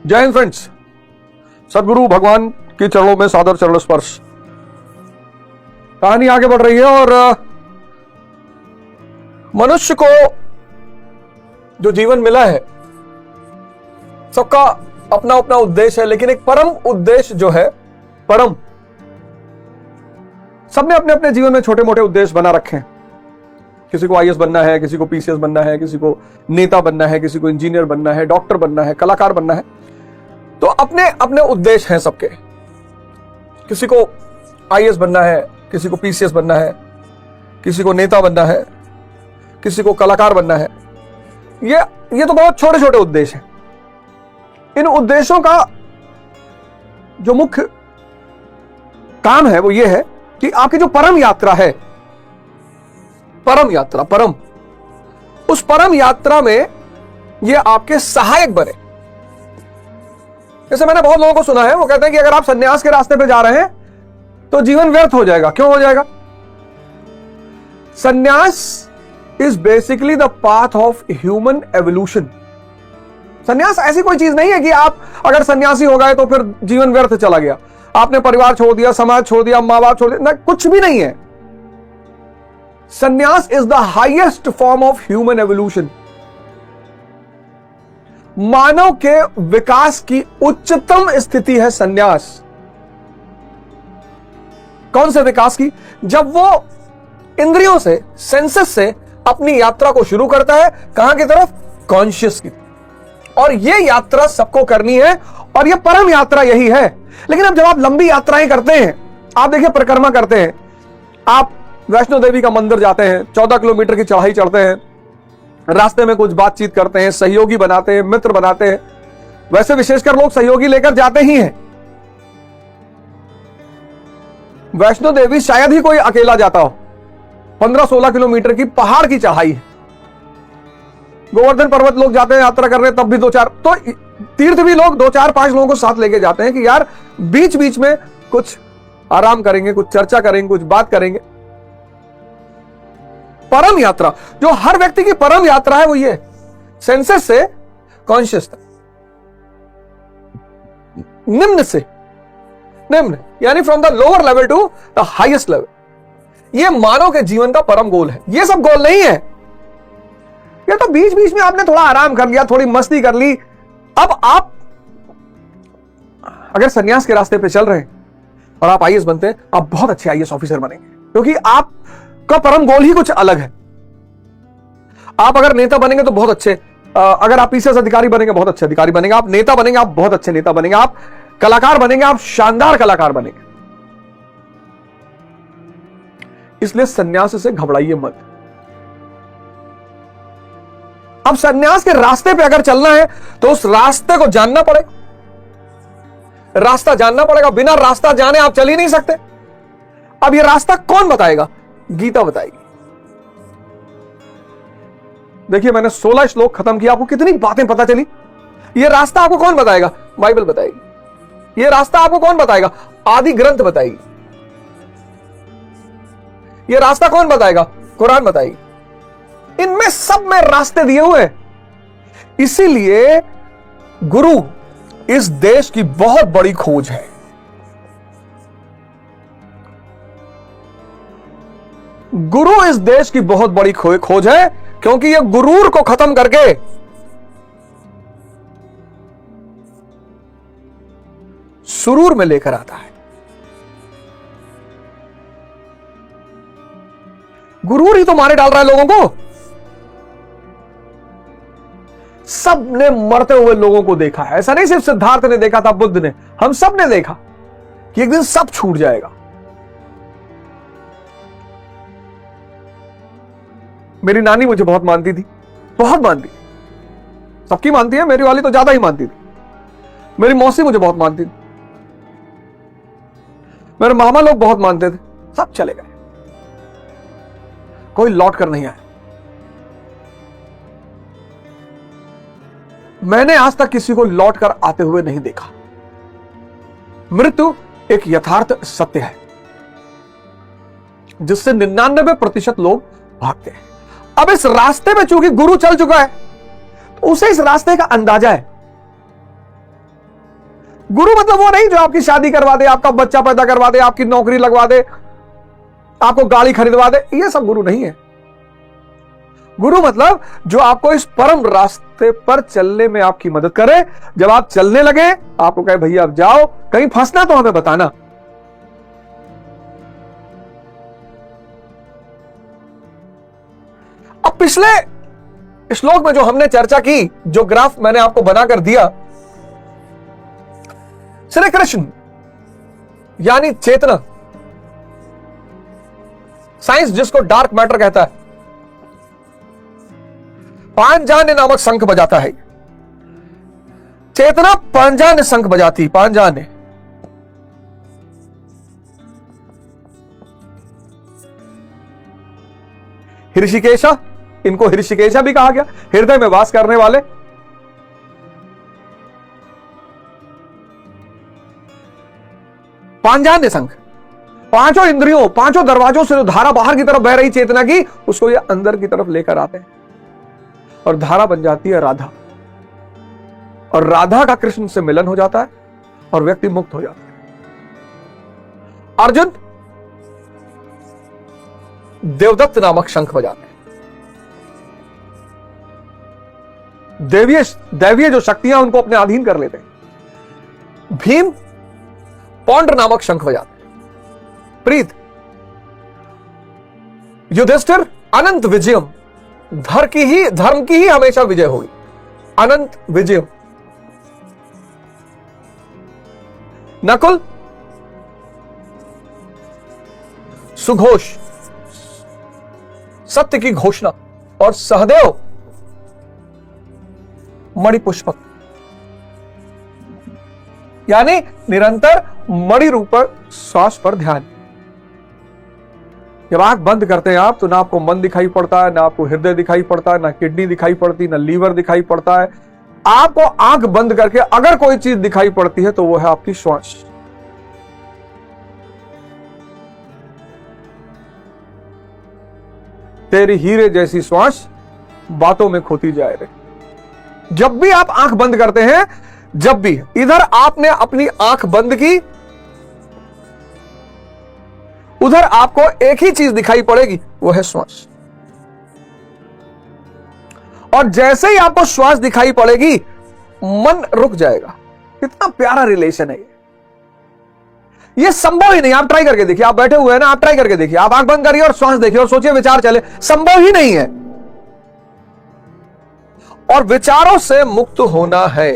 जय हिंद फ्रेंड्स। सदगुरु भगवान के चरणों में सादर चरण स्पर्श। कहानी आगे बढ़ रही है और मनुष्य को जो जीवन मिला है सबका अपना अपना उद्देश्य है, लेकिन एक परम उद्देश्य जो है परम, सबने अपने अपने जीवन में छोटे मोटे उद्देश्य बना रखे हैं। किसी को आईएएस बनना है, किसी को पीसीएस बनना है, किसी को नेता बनना है, किसी को इंजीनियर बनना है, डॉक्टर बनना है, कलाकार बनना है। तो अपने अपने उद्देश्य हैं सबके। किसी को आईएएस बनना है, किसी को पीसीएस बनना है, किसी को नेता बनना है, किसी को कलाकार बनना है। ये तो बहुत छोटे छोटे उद्देश्य हैं। इन उद्देश्यों का जो मुख्य काम है वो ये है कि आपकी जो परम यात्रा है, परम उस परम यात्रा में ये आपके सहायक बने। जैसे मैंने बहुत लोगों को सुना है, वो कहते हैं कि अगर आप सन्यास के रास्ते पे जा रहे हैं तो जीवन व्यर्थ हो जाएगा। क्यों हो जाएगा? सन्यास is basically the path of human evolution. सन्यास ऐसी कोई चीज नहीं है कि आप अगर सन्यासी हो गए तो फिर जीवन व्यर्थ चला गया, आपने परिवार छोड़ दिया, समाज छोड़ दिया, मां बाप छोड़ दिया, ना, कुछ भी नहीं है। Sannyas is the highest form of human evolution. मानव के विकास की उच्चतम स्थिति है सन्यास। कौन से विकास की? जब वो इंद्रियों से, सेंसेस से अपनी यात्रा को शुरू करता है। कहां की तरफ? कॉन्शियस की। और ये यात्रा सबको करनी है और ये परम यात्रा यही है। लेकिन अब जब आप लंबी यात्राएं करते हैं, आप देखिए परिक्रमा करते हैं, आप वैष्णो देवी का मंदिर जाते हैं, 14 किलोमीटर की चढ़ाई चढ़ते हैं, रास्ते में कुछ बातचीत करते हैं, सहयोगी बनाते हैं, मित्र बनाते हैं। वैसे विशेषकर लोग सहयोगी लेकर जाते ही हैं। वैष्णो देवी शायद ही कोई अकेला जाता हो। 15-16 किलोमीटर की पहाड़ की चढ़ाई है। गोवर्धन पर्वत लोग जाते हैं यात्रा कर रहे हैं, तब भी 2-4, तो तीर्थ भी लोग 2-4-5 लोगों को साथ लेके जाते हैं कि यार बीच बीच में कुछ आराम करेंगे, कुछ चर्चा करेंगे, कुछ बात करेंगे। परम यात्रा जो हर व्यक्ति की परम यात्रा है वो ये सेंसेस से कॉन्शियस तक, निम्न से निम्न, यानी from the lower level to the highest level. ये मानव के जीवन का परम गोल है। ये सब गोल नहीं है। ये तो बीच बीच में आपने थोड़ा आराम कर लिया, थोड़ी मस्ती कर ली। अब आप अगर सन्यास के रास्ते पे चल रहे हैं और आप आईएएस बनते हैं, आप बहुत अच्छे आईएएस ऑफिसर बनेंगे, क्योंकि आपका परम गोल ही कुछ अलग है। आप अगर नेता बनेंगे तो बहुत अच्छे, अगर आप पीसीएस अधिकारी बनेंगे बहुत अच्छे अधिकारी बनेंगे, आप नेता बनेंगे आप बहुत अच्छे नेता बनेंगे, आप कलाकार बनेंगे आप शानदार कलाकार बनेंगे। इसलिए सन्यास से घबराइए मत। अब सन्यास के रास्ते पे अगर चलना है तो उस रास्ते को जानना पड़ेगा। रास्ता जानना पड़ेगा। बिना रास्ता जाने आप चल ही नहीं सकते। अब ये रास्ता कौन बताएगा? गीता बताएगी। देखिए, मैंने 16 श्लोक खत्म किया, आपको कितनी बातें पता चली। ये रास्ता आपको कौन बताएगा? बाइबल बताएगी। ये रास्ता आपको कौन बताएगा? आदि ग्रंथ बताएगी। ये रास्ता कौन बताएगा? कुरान बताएगी। इनमें सब में रास्ते दिए हुए हैं। इसीलिए गुरु इस देश की बहुत बड़ी खोज है। गुरु इस देश की बहुत बड़ी खोज है, क्योंकि यह गुरूर को खत्म करके सुरूर में लेकर आता है। गुरूर ही तो मारे डाल रहा है लोगों को। सबने मरते हुए लोगों को देखा है। ऐसा नहीं सिर्फ सिद्धार्थ ने देखा था, बुद्ध ने, हम सब ने देखा कि एक दिन सब छूट जाएगा। मेरी नानी मुझे बहुत मानती थी, बहुत मानती थी। सबकी मानती है, मेरी वाली तो ज्यादा ही मानती थी। मेरी मौसी मुझे बहुत मानती थी, मेरे मामा लोग बहुत मानते थे। सब चले गए, कोई लौट कर नहीं आया। मैंने आज तक किसी को लौट कर आते हुए नहीं देखा। मृत्यु एक यथार्थ सत्य है जिससे 99% लोग भागते हैं। अब इस रास्ते पे चूंकि गुरु चल चुका है तो उसे इस रास्ते का अंदाजा है। गुरु मतलब वो नहीं जो आपकी शादी करवा दे, आपका बच्चा पैदा करवा दे, आपकी नौकरी लगवा दे, आपको गाड़ी खरीदवा दे, ये सब गुरु नहीं है। गुरु मतलब जो आपको इस परम रास्ते पर चलने में आपकी मदद करे। जब आप चलने लगे, आपको कहे भैया अब जाओ, कहीं फंसना तो हमें बताना। अब पिछले श्लोक में जो हमने चर्चा की, जो ग्राफ मैंने आपको बनाकर दिया, श्री कृष्ण यानी चेतना, साइंस जिसको डार्क मैटर कहता है, पांचजन्य नामक शंख बजाता है। चेतना पांचजन्य शंख बजाती, पांचजन्य। ऋषिकेशा, इनको ऋषिकेशा भी कहा गया, हृदय में वास करने वाले। पांचजन्य शंख, पांचों इंद्रियों, पांचों दरवाजों से जो धारा बाहर की तरफ बह रही चेतना की, उसको ये अंदर की तरफ लेकर आते हैं और धारा बन जाती है राधा। और राधा का कृष्ण से मिलन हो जाता है और व्यक्ति मुक्त हो जाता है। अर्जुन देवदत्त नामक शंख बजाते हैं। दैवीय जो शक्तियां उनको अपने अधीन कर लेते हैं। भीम पौंड्र नामक शंख बजाते हैं। प्रीत युधिष्ठिर अनंत विजयम, धर्म की ही हमेशा विजय होगी, अनंत विजयम। नकुल सुघोष, सत्य की घोषणा। और सहदेव मणिपुष्पक, यानी निरंतर मणि रूप श्वास पर ध्यान। जब आंख बंद करते हैं आप, तो ना आपको मन दिखाई पड़ता है, ना आपको हृदय दिखाई पड़ता है, ना किडनी दिखाई पड़ती, ना लीवर दिखाई पड़ता है। आपको आंख बंद करके अगर कोई चीज दिखाई पड़ती है तो वो है आपकी श्वास। तेरी हीरे जैसी श्वास बातों में खोती जाए रे। जब भी आप आंख बंद करते हैं, जब भी इधर आपने अपनी आंख बंद की, उधर आपको एक ही चीज दिखाई पड़ेगी, वो है श्वास। और जैसे ही आपको श्वास दिखाई पड़ेगी, मन रुक जाएगा। कितना प्यारा रिलेशन है ये संभव ही नहीं। आप ट्राई करके देखिए, आप बैठे हुए हैं ना, आप ट्राई करके देखिए, आप आंख बंद करिए और श्वास देखिए और सोचिए विचार चले, संभव ही नहीं है। और विचारों से मुक्त होना है।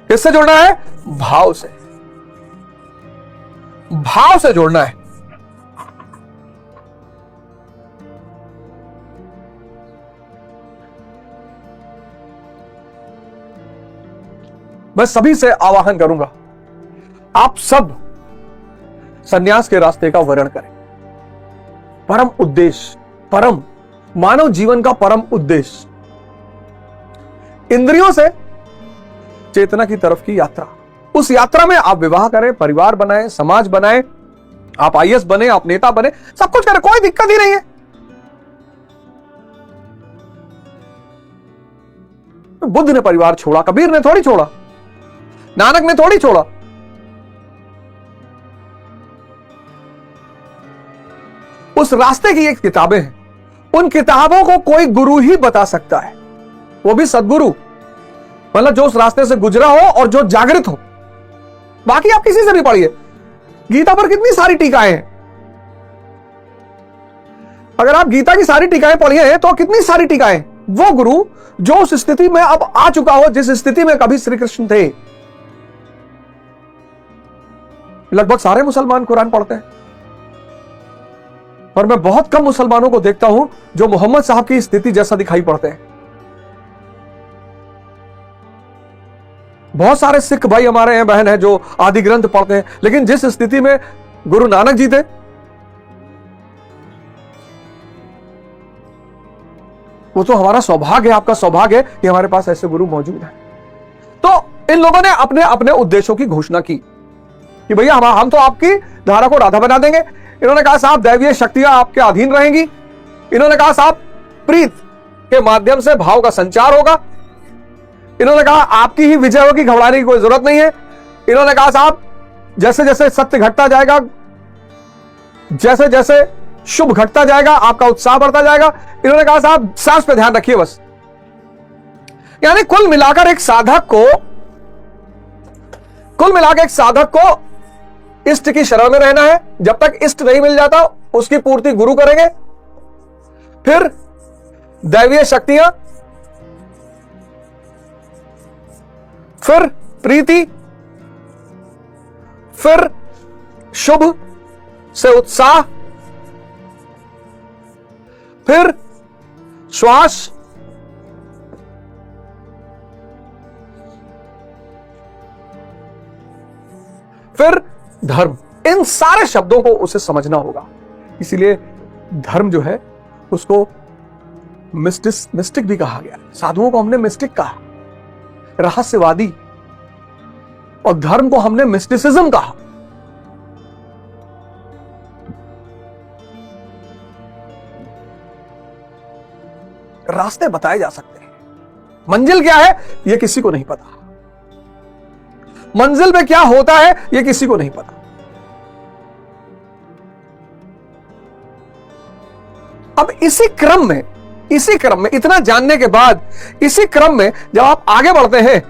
किससे जुड़ना है? भाव से। भाव से जुड़ना है। मैं सभी से आवाहन करूंगा, आप सब सन्यास के रास्ते का वर्ण करें। परम उद्देश्य, परम मानव जीवन का परम उद्देश्य, इंद्रियों से चेतना की तरफ की यात्रा। उस यात्रा में आप विवाह करें, परिवार बनाएं, समाज बनाएं, आप आईएएस बने, आप नेता बने, सब कुछ करें, कोई दिक्कत ही नहीं है। बुद्ध ने परिवार छोड़ा, कबीर ने थोड़ी छोड़ा, नानक ने थोड़ी छोड़ा। उस रास्ते की एक किताबें हैं, उन किताबों को कोई गुरु ही बता सकता है, वो भी सदगुरु, मतलब जो उस रास्ते से गुजरा हो और जो जागृत हो। बाकी आप किसी से भी पढ़िए, गीता पर कितनी सारी टीकाएं हैं। अगर आप गीता की सारी टीकाएं पढ़िए तो कितनी सारी टीकाएं। वो गुरु जो उस स्थिति में अब आ चुका हो, जिस स्थिति में कभी श्री कृष्ण थे। लगभग सारे मुसलमान कुरान पढ़ते हैं, पर मैं बहुत कम मुसलमानों को देखता हूं जो मोहम्मद साहब की स्थिति जैसा दिखाई पड़ते हैं। बहुत सारे सिख भाई हमारे हैं, बहन हैं जो आदि ग्रंथ पढ़ते हैं, लेकिन जिस स्थिति में गुरु नानक जी थे, वो तो हमारा सौभाग्य है, आपका सौभाग्य है कि हमारे पास ऐसे गुरु मौजूद हैं। तो इन लोगों ने अपने अपने उद्देश्यों की घोषणा की कि भैया हम तो आपकी धारा को राधा बना देंगे। इन्होंने कहा साहब दैवीय शक्तियां आपके अधीन रहेंगी। इन्होंने कहा साहब प्रीत के माध्यम से भाव का संचार होगा। इन्होंने कहा आपकी ही विजय होगी, घबराने की कोई जरूरत नहीं है। इन्होंने कहा साहब जैसे जैसे सत्य घटता जाएगा, जैसे जैसे शुभ घटता जाएगा, आपका उत्साह बढ़ता जाएगा। इन्होंने कहा साहब सांस पे ध्यान रखिए बस। यानी कुल मिलाकर एक साधक को इष्ट की शरण में रहना है। जब तक इष्ट नहीं मिल जाता उसकी पूर्ति गुरु करेंगे, फिर दैवीय शक्तियां, फिर प्रीति, फिर शुभ से उत्साह, फिर श्वास, फिर धर्म। इन सारे शब्दों को उसे समझना होगा। इसीलिए धर्म जो है उसको मिस्टिक भी कहा गया। साधुओं को हमने मिस्टिक कहा, रहस्यवादी, और धर्म को हमने मिस्टिसिज्म कहा। रास्ते बताए जा सकते हैं, मंजिल क्या है यह किसी को नहीं पता, मंजिल में क्या होता है यह किसी को नहीं पता। अब इसी क्रम में इतना जानने के बाद, इसी क्रम में जब आप आगे बढ़ते हैं,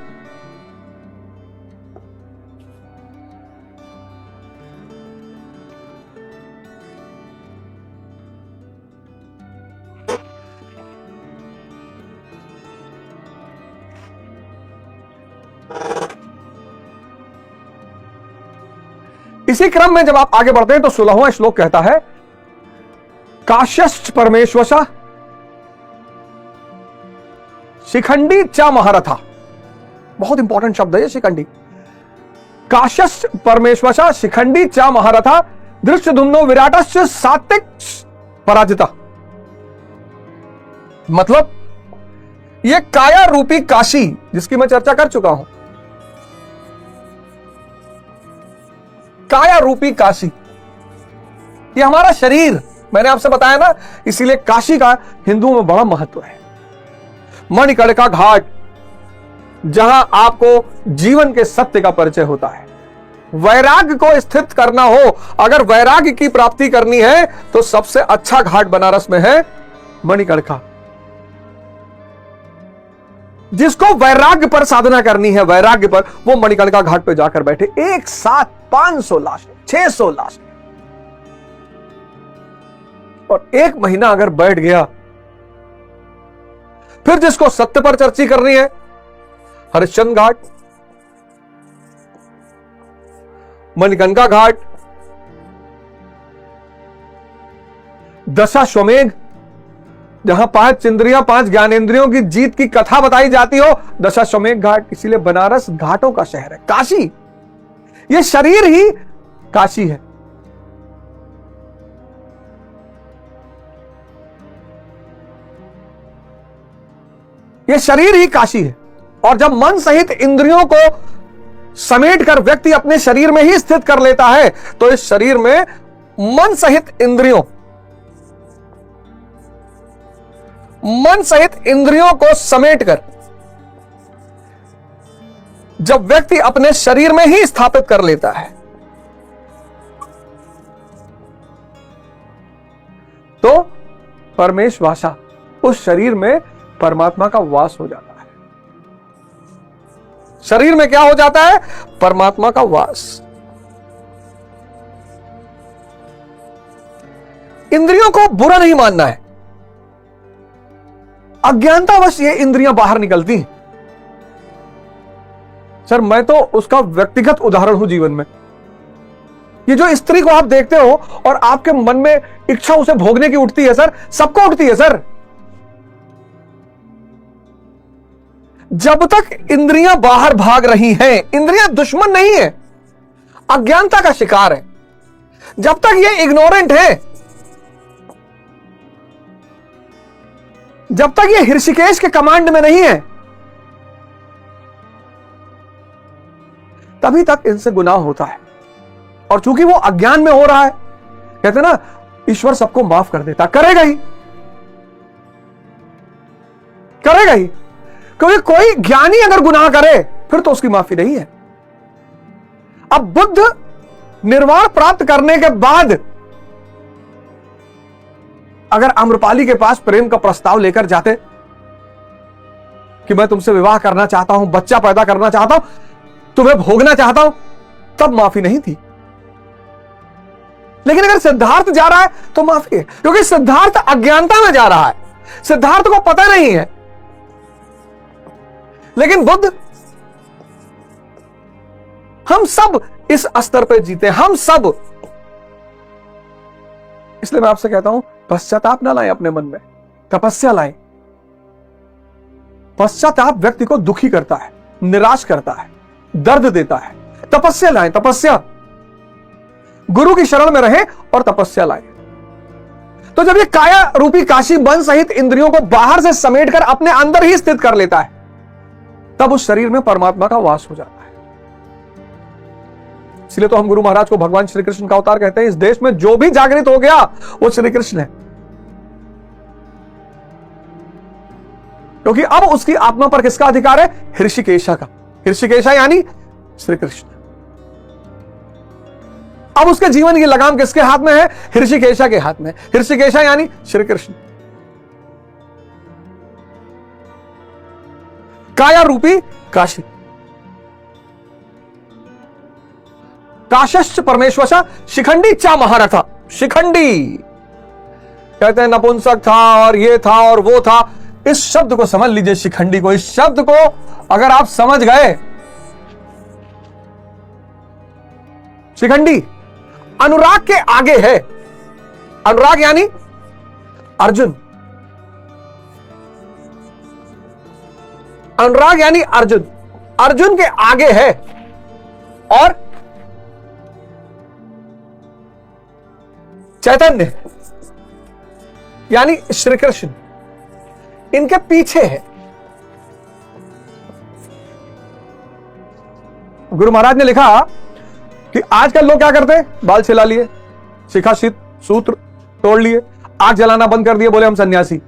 इसी क्रम में जब आप आगे बढ़ते हैं तो 16वां श्लोक कहता है काश्यश्च परमेश्वशा शिखंडी च महारथा। बहुत इंपॉर्टेंट शब्द है ये शिखंडी। काश्यश्च परमेश्वशा शिखंडी च महारथा धृष्टद्युम्नो विराटश्च सात्विक पराजिता। मतलब ये काया रूपी काशी जिसकी मैं चर्चा कर चुका हूं, काया रूपी काशी, ये हमारा शरीर, मैंने आपसे बताया ना, इसीलिए काशी का हिंदुओं में बड़ा महत्व है। मणिकर्णिका घाट, जहां आपको जीवन के सत्य का परिचय होता है। वैराग्य को स्थित करना हो, अगर वैराग्य की प्राप्ति करनी है तो सबसे अच्छा घाट बनारस में है मणिकर्णिका। जिसको वैराग्य पर साधना करनी है, वैराग्य पर, वो मणिकर्णिका घाट पे जाकर बैठे। एक साथ 500 लाशें, 600 लाशें, और 1 महीना अगर बैठ गया, फिर जिसको सत्य पर चर्चा करनी है, हरिश्चंद्र घाट, मणिकर्णिका घाट, दशाश्वमेध, जहां 5 इंद्रियां, 5 ज्ञानेंद्रियों की जीत की कथा बताई जाती हो, दशाश्वमेध घाट। इसीलिए बनारस घाटों का शहर है, काशी। यह शरीर ही काशी है। यह शरीर ही काशी है। और जब मन सहित इंद्रियों को समेट कर व्यक्ति अपने शरीर में ही स्थित कर लेता है, तो इस शरीर में मन सहित इंद्रियों को समेटकर जब व्यक्ति अपने शरीर में ही स्थापित कर लेता है, तो परमेश वासा, उस शरीर में परमात्मा का वास हो जाता है। शरीर में क्या हो जाता है? परमात्मा का वास। इंद्रियों को बुरा नहीं मानना है। अज्ञानतावश ये इंद्रियां बाहर निकलती हैं। सर मैं तो उसका व्यक्तिगत उदाहरण हूं जीवन में। ये जो स्त्री को आप देखते हो और आपके मन में इच्छा उसे भोगने की उठती है सर, सबको उठती है सर। जब तक इंद्रियां बाहर भाग रही हैं, इंद्रियां दुश्मन नहीं है, अज्ञानता का शिकार है। जब तक ये इग्नोरेंट है, जब तक ये ऋषिकेश के कमांड में नहीं है, तभी तक इनसे गुनाह होता है। और चूंकि वो अज्ञान में हो रहा है, कहते ना ईश्वर सबको माफ कर देता, करेगा ही। करेगा ही, क्योंकि कोई ज्ञानी अगर गुनाह करे फिर तो उसकी माफी नहीं है। अब बुद्ध निर्वाण प्राप्त करने के बाद अगर आम्रपाली के पास प्रेम का प्रस्ताव लेकर जाते कि मैं तुमसे विवाह करना चाहता हूं, बच्चा पैदा करना चाहता हूं, तुम्हें भोगना चाहता हूं, तब माफी नहीं थी। लेकिन अगर सिद्धार्थ जा रहा है तो माफी है, क्योंकि सिद्धार्थ अज्ञानता में जा रहा है, सिद्धार्थ को पता नहीं है। लेकिन बुद्ध, हम सब इस स्तर पर जीते, हम सब। इसलिए मैं आपसे कहता हूं, पश्चाताप ना लाएं अपने मन में, तपस्या लाएं। पश्चाताप व्यक्ति को दुखी करता है, निराश करता है, दर्द देता है। तपस्या लाएं, तपस्या। गुरु की शरण में रहें और तपस्या लाएं। तो जब ये काया रूपी काशी मन सहित इंद्रियों को बाहर से समेटकर अपने अंदर ही स्थित कर लेता है, तब उस शरीर में परमात्मा का वास हो जाता है। इसलिए तो हम गुरु महाराज को भगवान श्री कृष्ण का अवतार कहते हैं। इस देश में जो भी जागृत हो गया वो श्री कृष्ण है, क्योंकि अब उसकी आत्मा पर किसका अधिकार है? ऋषिकेशा का। ऋषिकेशा यानी श्री कृष्ण। अब उसके जीवन की लगाम किसके हाथ में है? ऋषिकेशा के हाथ में। ऋषिकेशा यानी श्री कृष्ण। काया रूपी काशी। काशश्च परमेश्वशा शिखंडी चा महारथा। शिखंडी कहते हैं नपुंसक था और ये था और वो था। इस शब्द को समझ लीजिए, शिखंडी को। इस शब्द को अगर आप समझ गए, शिखंडी अनुराग के आगे है। अनुराग यानी अर्जुन। अनुराग यानी अर्जुन। अर्जुन के आगे है। और चैतन्य यानी श्री कृष्ण इनके पीछे है। गुरु महाराज ने लिखा कि आजकल लोग क्या करते हैं? बाल छिला लिए, शिखा सूत्र तोड़ लिए, आग जलाना बंद कर दिए, बोले हम सन्यासी।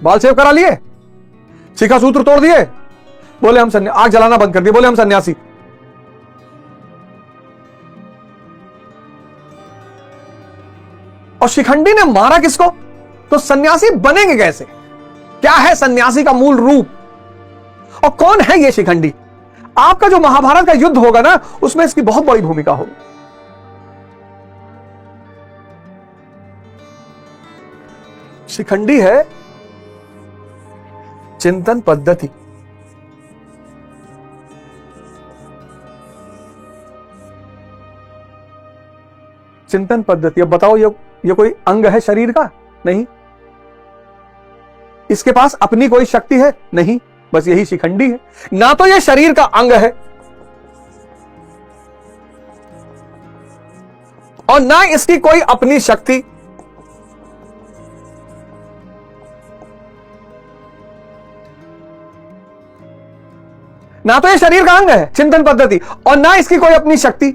बाल सेव करा लिए, शिखा सूत्र तोड़ दिए, बोले हम सन्यासी। आग जलाना बंद कर दिए, बोले हम सन्यासी। और शिखंडी ने मारा किसको? तो सन्यासी बनेंगे कैसे? क्या है सन्यासी का मूल रूप और कौन है ये शिखंडी? आपका जो महाभारत का युद्ध होगा ना, उसमें इसकी बहुत बड़ी भूमिका होगी। शिखंडी है चिंतन पद्धति। चिंतन पद्धति। अब बताओ, ये कोई अंग है शरीर का? नहीं। इसके पास अपनी कोई शक्ति है? नहीं। बस यही शिखंडी है। ना तो ये शरीर का अंग है और ना इसकी कोई अपनी शक्ति। ना तो ये शरीर का अंग है चिंतन पद्धति, और ना इसकी कोई अपनी शक्ति।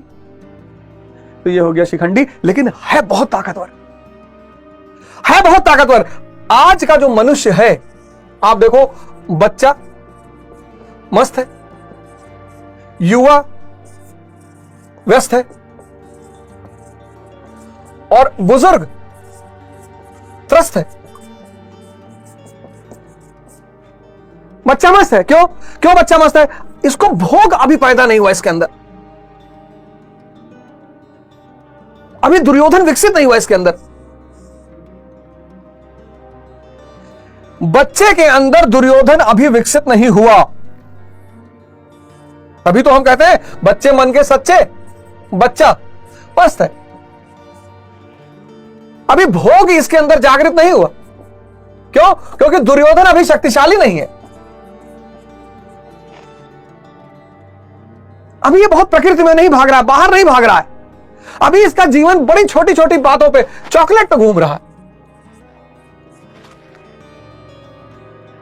तो ये हो गया शिखंडी। लेकिन है बहुत ताकतवर, है बहुत ताकतवर। आज का जो मनुष्य है, आप देखो, बच्चा मस्त है, युवा व्यस्त है और बुजुर्ग त्रस्त है। बच्चा मस्त है। क्यों? क्यों बच्चा मस्त है? इसको भोग अभी पैदा नहीं हुआ इसके अंदर, अभी दुर्योधन विकसित नहीं हुआ इसके अंदर। बच्चे के अंदर दुर्योधन अभी विकसित नहीं हुआ। अभी तो हम कहते हैं बच्चे मन के सच्चे, बच्चा मस्त है। अभी भोग इसके अंदर जागृत नहीं हुआ। क्यों? क्योंकि दुर्योधन अभी शक्तिशाली नहीं है। अभी ये बहुत प्रकृति में नहीं भाग रहा है, बाहर नहीं भाग रहा है। अभी इसका जीवन बड़ी छोटी छोटी बातों पे चॉकलेट पे घूम रहा है।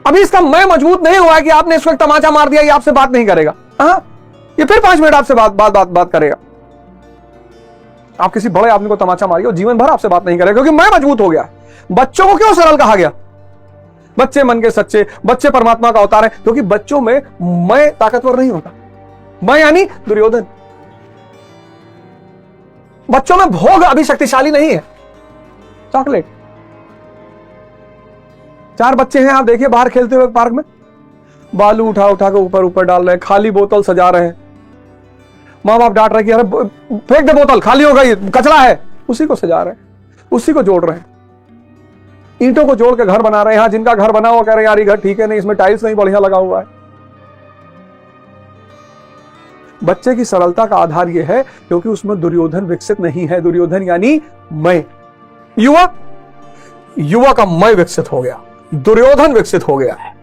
अभी इसका मैं मजबूत नहीं हुआ है कि आपने इसको एक तमाचा मार दिया, ये आपसे बात नहीं करेगा। हाँ, ये फिर 5 मिनट आपसे बात करेगा। आप किसी बड़े आदमी को तमाचा मारिए और जीवन भर आपसे बात नहीं करेगा, क्योंकि मैं मजबूत हो गया। बच्चों को क्यों सरल कहा गया? बच्चे मन के सच्चे, बच्चे परमात्मा का अवतार है, क्योंकि बच्चों में मैं ताकतवर नहीं होता। मैं यानी दुर्योधन। बच्चों में भोग अभी शक्तिशाली नहीं है। चॉकलेट, 4 बच्चे हैं, आप देखिए बाहर खेलते हुए पार्क में, बालू उठा उठा के ऊपर ऊपर डाल रहे हैं, खाली बोतल सजा रहे हैं। माँ बाप डांट रहे कि अरे फेंक दे बोतल, खाली हो गई, कचरा है। उसी को सजा रहे हैं, उसी को जोड़ रहे हैं, ईंटों को जोड़ के घर बना रहे हैं। यहां जिनका घर बना हुआ कह रहे हैं यार ये घर ठीक है नहीं, इसमें टाइल्स नहीं बढ़िया लगा हुआ है। बच्चे की सरलता का आधार यह है क्योंकि उसमें दुर्योधन विकसित नहीं है। दुर्योधन यानी मैं। युवा का मैं विकसित हो गया, दुर्योधन विकसित हो गया है।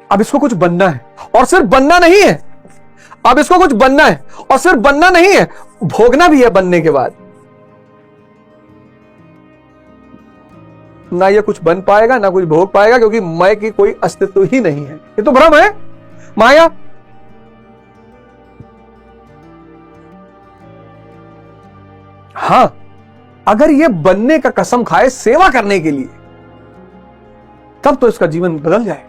अब इसको कुछ बनना है, और सिर्फ बनना नहीं है, अब इसको कुछ बनना है और सिर्फ बनना नहीं है, भोगना भी है बनने के बाद। ना ये कुछ बन पाएगा ना कुछ भोग पाएगा, क्योंकि मैं की कोई अस्तित्व ही नहीं है। ये तो भ्रम है, माया। हां, अगर ये बनने का कसम खाए सेवा करने के लिए, तब तो इसका जीवन बदल जाए।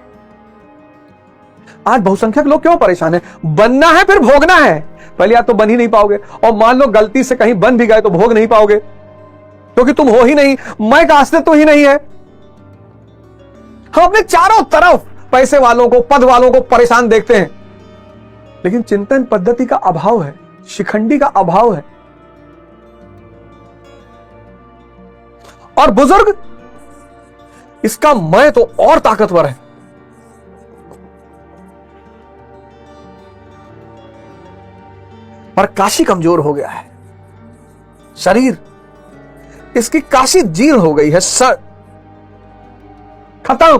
आज बहुसंख्यक लोग क्यों परेशान है? बनना है फिर भोगना है। पहले या तो बन ही नहीं पाओगे, और मान लो गलती से कहीं बन भी गए तो भोग नहीं पाओगे, क्योंकि तुम हो ही नहीं, मैं का अस्तित्व ही नहीं है। हम अपने चारों तरफ पैसे वालों को, पद वालों को परेशान देखते हैं, लेकिन चिंतन पद्धति का अभाव है, शिखंडी का अभाव है। और बुजुर्ग, इसका मैं तो और ताकतवर है। पर काशी कमजोर हो गया है, शरीर इसकी काशी जीर्ण हो गई है, सर खत्म।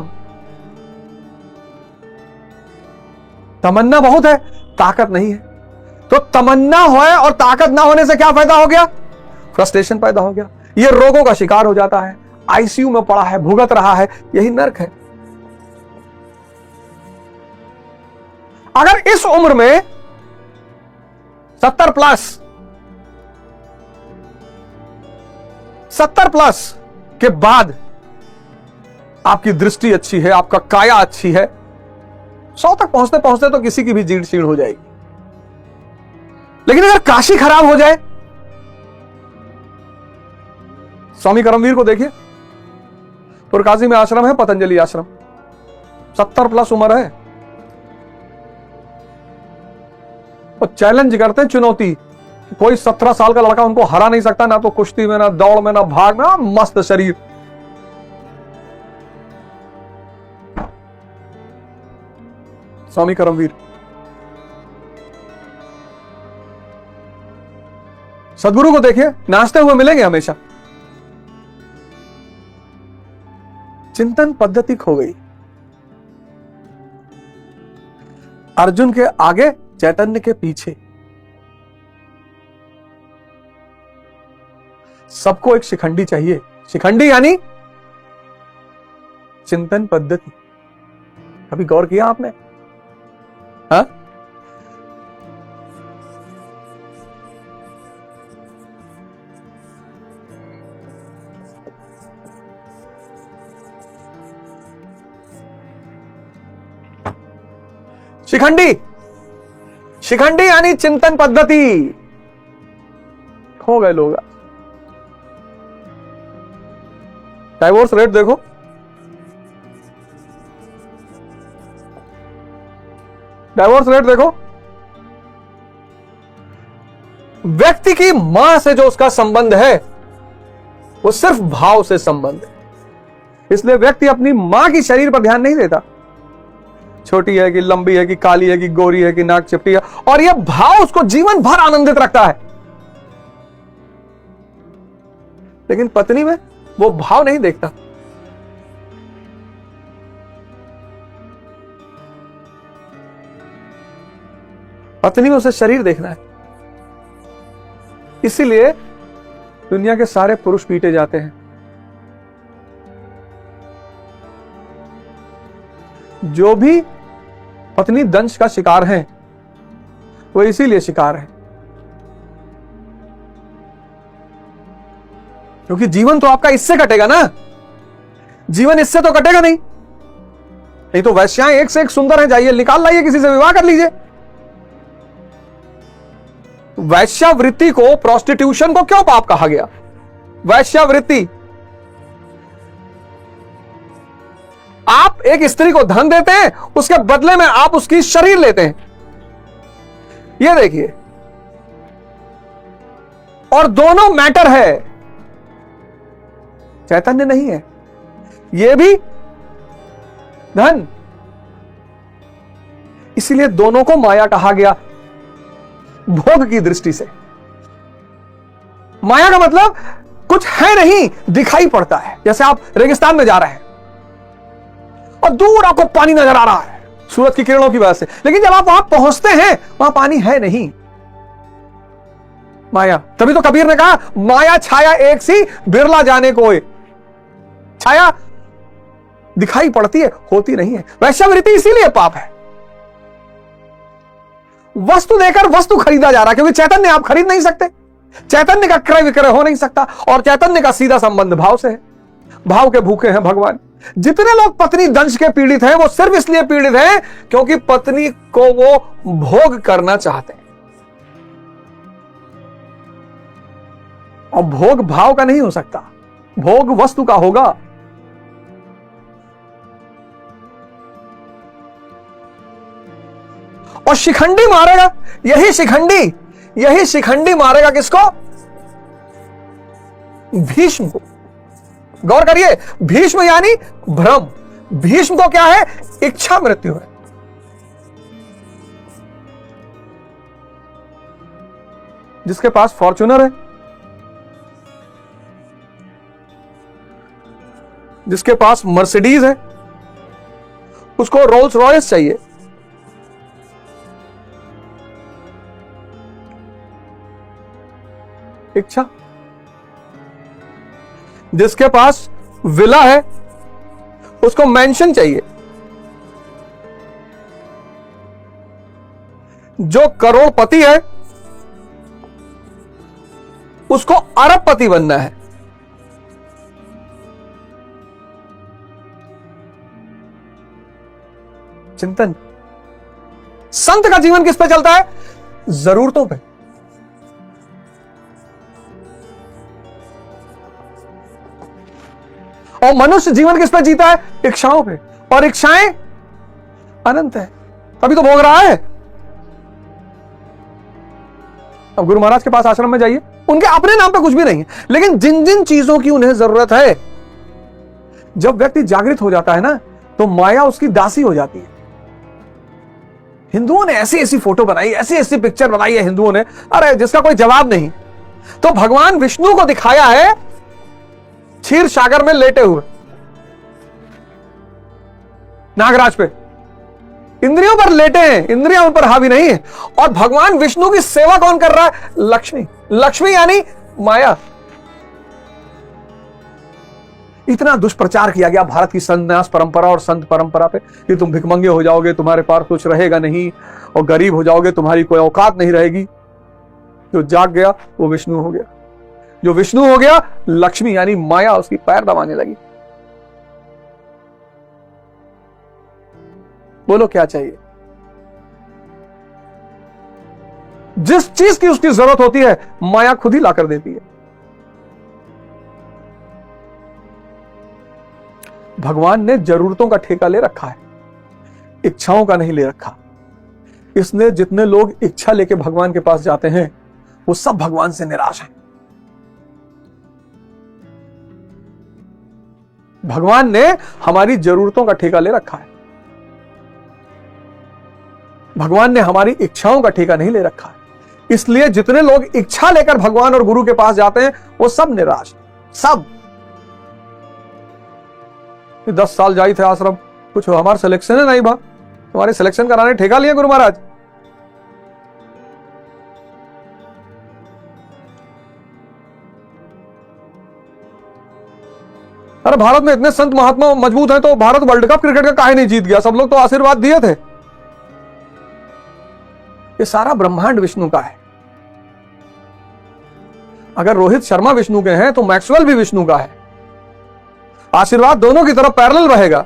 तमन्ना बहुत है, ताकत नहीं है। तो तमन्ना होए और ताकत ना होने से क्या फायदा हो गया? फ्रस्ट्रेशन पैदा हो गया, ये रोगों का शिकार हो जाता है, आईसीयू में पड़ा है, भुगत रहा है। यही नर्क है। अगर इस उम्र में 70 प्लस के बाद आपकी दृष्टि अच्छी है, आपका काया अच्छी है, 100 तक पहुंचते पहुंचते तो किसी की भी जीर्ण शीर्ण हो जाएगी। लेकिन अगर काशी खराब हो जाए, स्वामी करमवीर को देखिए, पुरकाशी में आश्रम है, पतंजलि आश्रम, 70 प्लस उम्र है, और चैलेंज करते हैं, चुनौती, कोई 17 साल का लड़का उनको हरा नहीं सकता, ना तो कुश्ती में, ना दौड़ में, ना भाग में। मस्त शरीर। स्वामी करमवीर। सदगुरु को देखिए, नाचते हुए मिलेंगे हमेशा। चिंतन पद्धति खो गई। अर्जुन के आगे, चैतन्य के पीछे। सबको एक शिखंडी चाहिए। शिखंडी यानी चिंतन पद्धति। कभी गौर किया आपने? हाँ? शिखंडी, शिखंडी यानी चिंतन पद्धति। खो गए लोग। डाइवोर्स रेट देखो, डाइवोर्स रेट देखो। व्यक्ति की मां से जो उसका संबंध है वो सिर्फ भाव से संबंध है, इसलिए व्यक्ति अपनी मां की शरीर पर ध्यान नहीं देता। छोटी है कि लंबी है कि काली है कि गोरी है कि नाक चिपटी है, और यह भाव उसको जीवन भर आनंदित रखता है। लेकिन पत्नी में वो भाव नहीं देखता। पत्नी में उसे शरीर देखना है। इसीलिए दुनिया के सारे पुरुष पीटे जाते हैं। जो भी पत्नी दंश का शिकार हैं, वो इसीलिए शिकार है, क्योंकि जीवन तो आपका इससे कटेगा ना, जीवन इससे तो कटेगा नहीं। नहीं तो वैश्याएं एक से एक सुंदर है, जाइए निकाल लाइए, किसी से विवाह कर लीजिए। वैश्यावृत्ति को, प्रोस्टिट्यूशन को क्यों पाप कहा गया? वैश्यावृत्ति, आप एक स्त्री को धन देते हैं, उसके बदले में आप उसकी शरीर लेते हैं। ये देखिए, और दोनों मैटर है, चैतन्य नहीं है। ये भी धन, इसीलिए दोनों को माया कहा गया, भोग की दृष्टि से। माया का मतलब कुछ है नहीं, दिखाई पड़ता है। जैसे आप रेगिस्तान में जा रहे हैं और दूर आपको पानी नजर आ रहा है सूरज की किरणों की वजह से, लेकिन जब आप वहां पहुंचते हैं वहां पानी है नहीं, माया। तभी तो कबीर ने कहा, माया छाया एक सी बिरला जाने कोई। छाया दिखाई पड़ती है, होती नहीं है। वैश्यावृत्ति इसीलिए पाप है। वस्तु देकर वस्तु खरीदा जा रहा है, क्योंकि चैतन्य आप खरीद नहीं सकते, चैतन्य का क्रय विक्रय हो नहीं सकता, और चैतन्य का सीधा संबंध भाव से है। भाव के भूखे हैं भगवान। जितने लोग पत्नी दंश के पीड़ित हैं, वो सिर्फ इसलिए पीड़ित हैं क्योंकि पत्नी को वो भोग करना चाहते हैं, और भोग भाव का नहीं हो सकता, भोग वस्तु का होगा। और शिखंडी मारेगा, यही शिखंडी मारेगा किसको? भीष्म को। गौर करिए, भीष्म यानी भ्रम, भीष्म को क्या है? इच्छा मृत्यु है। जिसके पास फॉर्च्यूनर है, जिसके पास मर्सिडीज है, उसको रोल्स रॉयस चाहिए। इच्छा। जिसके पास विला है, उसको मैंशन चाहिए। जो करोड़पति है, उसको अरबपति बनना है। चिंतन। संत का जीवन किस पे चलता है? जरूरतों पे। और मनुष्य जीवन किस पे जीता है? इच्छाओं पे, और इच्छाएं अनंत है, तभी तो भोग रहा है। अब गुरु महाराज के पास आश्रम में जाइए, उनके अपने नाम पे कुछ भी नहीं है, लेकिन जिन जिन चीजों की उन्हें जरूरत है, जब व्यक्ति जागृत हो जाता है ना, तो माया उसकी दासी हो जाती है। हिंदुओं ने ऐसी ऐसी फोटो बनाई, ऐसी ऐसी पिक्चर बनाई है हिंदुओं ने, अरे जिसका कोई जवाब नहीं। तो भगवान विष्णु को दिखाया है क्षीर सागर में लेटे हुए नागराज पे, इंद्रियों पर लेटे हैं, इंद्रियां उन पर हावी नहीं है। और भगवान विष्णु की सेवा कौन कर रहा है? लक्ष्मी। लक्ष्मी यानी माया। इतना दुष्प्रचार किया गया भारत की संन्यास परंपरा और संत परंपरा पे कि तुम भिखमंगे हो जाओगे, तुम्हारे पास कुछ रहेगा नहीं, और गरीब हो जाओगे, तुम्हारी कोई औकात नहीं रहेगी। जो जाग गया वो विष्णु हो गया, जो विष्णु हो गया लक्ष्मी यानी माया उसकी पैर दबाने लगी। बोलो क्या चाहिए? जिस चीज की उसकी जरूरत होती है, माया खुद ही लाकर देती है। भगवान ने जरूरतों का ठेका ले रखा है, इच्छाओं का नहीं ले रखा। इसने जितने लोग इच्छा लेके भगवान के पास जाते हैं, वो सब भगवान से निराश हैं। भगवान ने हमारी जरूरतों का ठेका ले रखा है, भगवान ने हमारी इच्छाओं का ठेका नहीं ले रखा है। इसलिए जितने लोग इच्छा लेकर भगवान और गुरु के पास जाते हैं, वो सब निराश, सब। 10 साल जाई थे आश्रम, कुछ हमारा सिलेक्शन है नहीं बा, तुम्हारे सिलेक्शन कराने ठेका लिए गुरु महाराज। अरे भारत में इतने संत महात्मा मजबूत हैं, तो भारत वर्ल्ड कप क्रिकेट का काहे नहीं जीत गया? सब लोग तो आशीर्वाद दिए थे। ये सारा ब्रह्मांड विष्णु का है। अगर रोहित शर्मा विष्णु के हैं तो मैक्सवेल भी विष्णु का है। आशीर्वाद दोनों की तरफ पैरेलल रहेगा।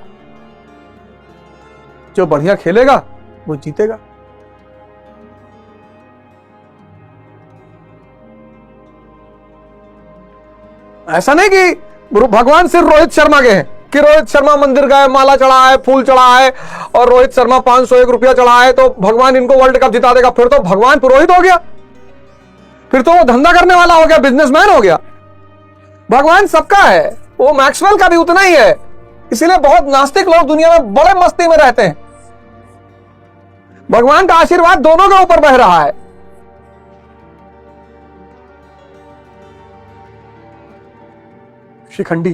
जो बढ़िया खेलेगा वो जीतेगा। ऐसा नहीं कि भगवान सिर्फ रोहित शर्मा के हैं, कि रोहित शर्मा मंदिर गए, माला चढ़ा है, फूल चढ़ा है, और रोहित शर्मा 501 रुपया चढ़ा है तो भगवान इनको वर्ल्ड कप जिता देगा। फिर तो भगवान पुरोहित हो गया, फिर तो वो धंधा करने वाला हो गया, बिजनेसमैन हो गया। भगवान सबका है, वो मैक्सवेल का भी उतना ही है। इसीलिए बहुत नास्तिक लोग दुनिया में बड़े मस्ती में रहते हैं। भगवान का आशीर्वाद दोनों के ऊपर बह रहा है। शिखंडी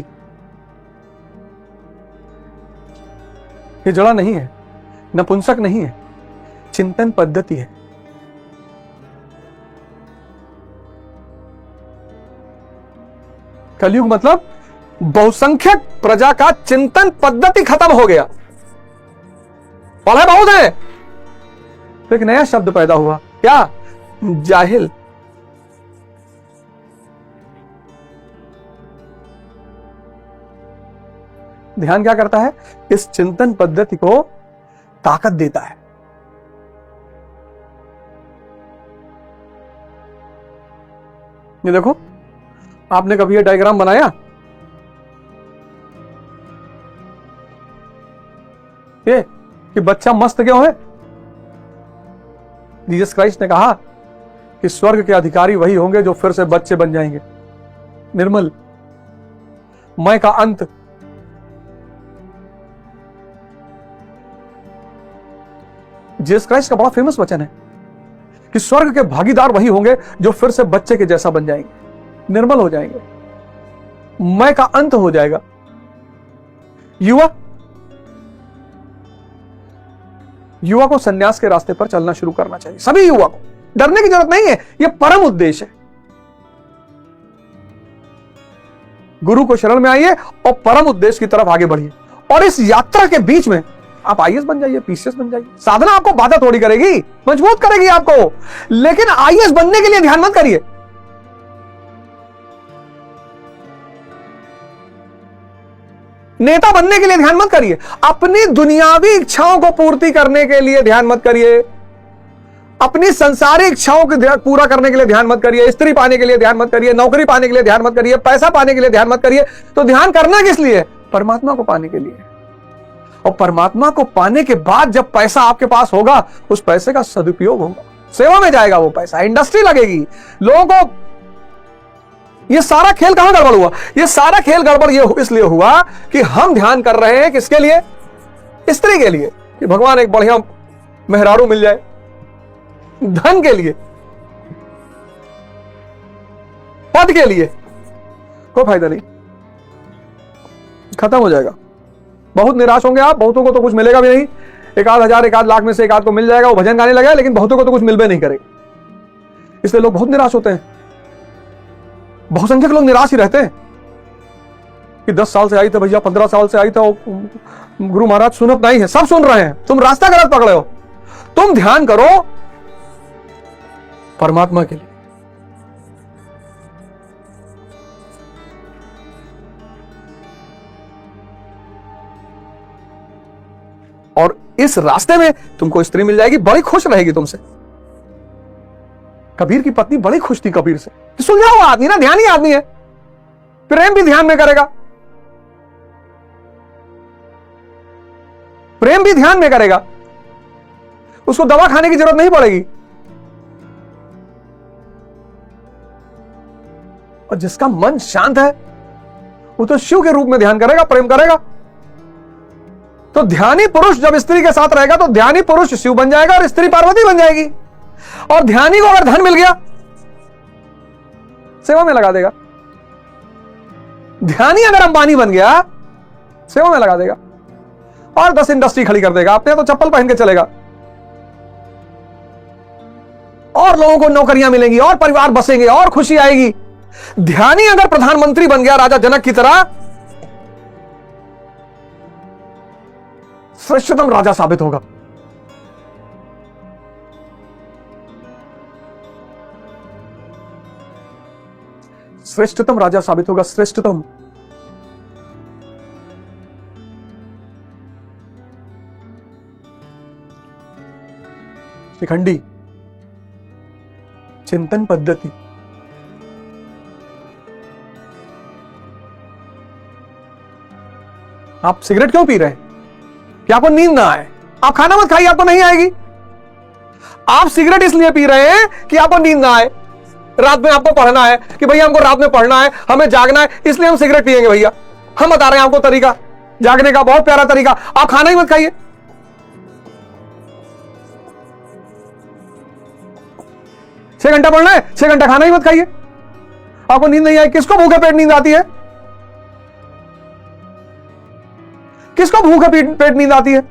ये जड़ा नहीं है, नपुंसक नहीं है, चिंतन पद्धति है। कलयुग मतलब बहुसंख्यक प्रजा का चिंतन पद्धति खत्म हो गया। पढ़े बहुत है तो एक नया शब्द पैदा हुआ, क्या? जाहिल। ध्यान क्या करता है? इस चिंतन पद्धति को ताकत देता है। ये देखो, आपने कभी ये डायग्राम बनाया? ये कि बच्चा मस्त क्यों है? जीसस क्राइस्ट ने कहा कि स्वर्ग के अधिकारी वही होंगे जो फिर से बच्चे बन जाएंगे। निर्मल, मैं का अंत। जीसस क्राइस्ट का बड़ा फेमस वचन है कि स्वर्ग के भागीदार वही होंगे जो फिर से बच्चे के जैसा बन जाएंगे, निर्मल हो जाएंगे, मैं का अंत हो जाएगा। युवा को सन्यास के रास्ते पर चलना शुरू करना चाहिए। सभी युवा को डरने की जरूरत नहीं है, यह परम उद्देश्य है। गुरु को शरण में आइए और परम उद्देश्य की तरफ आगे बढ़िए। और इस यात्रा के बीच में आप आईएएस बन जाइए, पीसीएस बन जाइए। साधना आपको बाधा थोड़ी करेगी, मजबूत करेगी आपको। लेकिन आईएएस बनने के लिए ध्यान मत करिए। नेता बनने के लिए ध्यान मत करिए। अपनी दुनियावी इच्छाओं को पूर्ति करने के लिए ध्यान मत करिए। अपनी संसारिक इच्छाओं को पूरा करने के लिए ध्यान मत करिए। स्त्री पाने के लिए ध्यान मत करिए, नौकरी पाने के लिए ध्यान मत करिए, पैसा पाने के लिए ध्यान मत करिए। तो ध्यान करना किस लिए? परमात्मा को पाने के लिए। और परमात्मा को पाने के बाद जब पैसा आपके पास होगा, उस पैसे का सदुपयोग होगा, सेवा में जाएगा वो पैसा, इंडस्ट्री लगेगी, लोगों को। ये सारा खेल कहां गड़बड़ हुआ? ये सारा खेल गड़बड़ ये इसलिए हुआ कि हम ध्यान कर रहे हैं किसके लिए? स्त्री के लिए, कि भगवान एक बढ़िया मेहरारू मिल जाए। धन के लिए, पद के लिए, कोई फायदा नहीं, खत्म हो जाएगा। बहुत निराश होंगे आप, बहुतों को तो कुछ मिलेगा भी नहीं। एक आध हजार, एक आध लाख में से एक आध को मिल जाएगा, वो भजन गाने लगा, लेकिन बहुतों को तो कुछ मिल भी नहीं करेगा। इसलिए लोग बहुत निराश होते हैं। बहुसंख्यक लोग निराश ही रहते हैं कि 10 साल से आई था भैया, 15 साल से आई था, गुरु महाराज सुनत नहीं है। सब सुन रहे हैं, तुम रास्ता गलत पकड़े हो। तुम ध्यान करो परमात्मा के लिए। और इस रास्ते में तुमको स्त्री मिल जाएगी, बड़ी खुश रहेगी तुमसे। कबीर की पत्नी बड़ी खुश थी कबीर से। सुलझा हुआ आदमी ना, ध्यानी आदमी है, प्रेम भी ध्यान में करेगा, प्रेम भी ध्यान में करेगा, उसको दवा खाने की जरूरत नहीं पड़ेगी। और जिसका मन शांत है वो तो शिव के रूप में ध्यान करेगा, प्रेम करेगा। तो ध्यानी पुरुष जब स्त्री के साथ रहेगा तो ध्यानी पुरुष शिव बन जाएगा और स्त्री पार्वती बन जाएगी। और ध्यानी को अगर धन मिल गया, सेवा में लगा देगा। ध्यानी अगर अंबानी बन गया, सेवा में लगा देगा और 10 इंडस्ट्री खड़ी कर देगा। अपने तो चप्पल पहन के चलेगा और लोगों को नौकरियां मिलेंगी और परिवार बसेंगे और खुशी आएगी। ध्यानी अगर प्रधानमंत्री बन गया राजा जनक की तरह, श्रेष्ठतम राजा साबित होगा। श्रेष्ठतम राजा साबित होगा, श्रेष्ठतम। शिखंडी चिंतन पद्धति। आप सिगरेट क्यों पी रहे हैं? कि आपको नींद ना आए। आप खाना मत खाइए, आपको नहीं आएगी। आप सिगरेट इसलिए पी रहे हैं कि आपको नींद ना आए। रात में आपको पढ़ना है कि भैया हमको रात में पढ़ना है, हमें जागना है, इसलिए हम सिगरेट पिएंगे। भैया हम बता रहे हैं आपको तरीका जागने का, बहुत प्यारा तरीका। आप खाना ही मत खाइए। 6 घंटा पढ़ना है, 6 घंटा खाना ही मत खाइए। आपको नींद नहीं आई। किसको भूखे पेट नींद आती है? किसको भूखे पेट नींद आती है?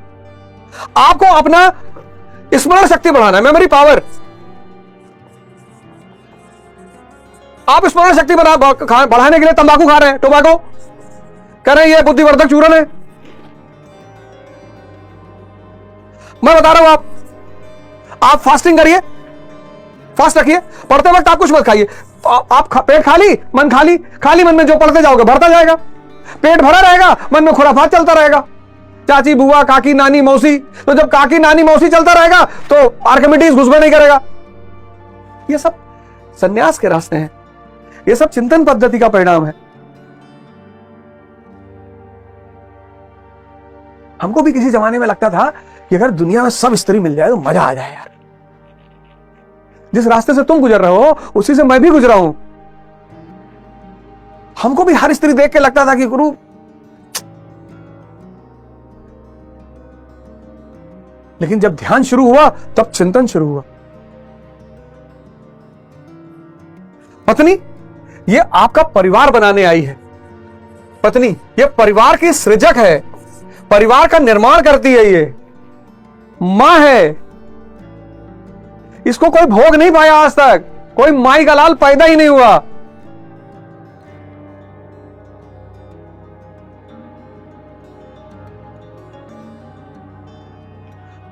आपको अपना स्मरण शक्ति बढ़ाना है, मेमोरी पावर। आप स्मरण शक्ति बढ़ाने के लिए तंबाकू खा रहे हैं, टोबैको कह रहे हैं ये बुद्धिवर्धक चूर्ण है। मैं बता रहा हूं, आप फास्टिंग करिए, फास्ट रखिए, पढ़ते वक्त आप कुछ मत खाइए। आप पेट खाली मन खाली, खाली मन में जो पढ़ते जाओगे बढ़ता जाएगा। पेट भरा रहेगा, मन में खुराफात चलता रहेगा। चाची बुआ काकी नानी मौसी, तो जब काकी नानी मौसी चलता रहेगा तो आर्किमिडीज घुसबे नहीं करेगा। ये सब सन्यास के रास्ते हैं, ये सब चिंतन पद्धति का परिणाम है। हमको भी किसी जमाने में लगता था कि अगर दुनिया में सब स्त्री मिल जाए तो मजा आ जाए यार। जिस रास्ते से तुम गुजर रहे हो उसी से मैं भी गुजरा हूं। हमको भी हर स्त्री देख के लगता था कि गुरु लेकिन जब ध्यान शुरू हुआ तब चिंतन शुरू हुआ। पत्नी ये आपका परिवार बनाने आई है। पत्नी ये परिवार की सृजक है, परिवार का निर्माण करती है। ये मां है, इसको कोई भोग नहीं पाया आज तक, कोई माई का लाल पैदा ही नहीं हुआ।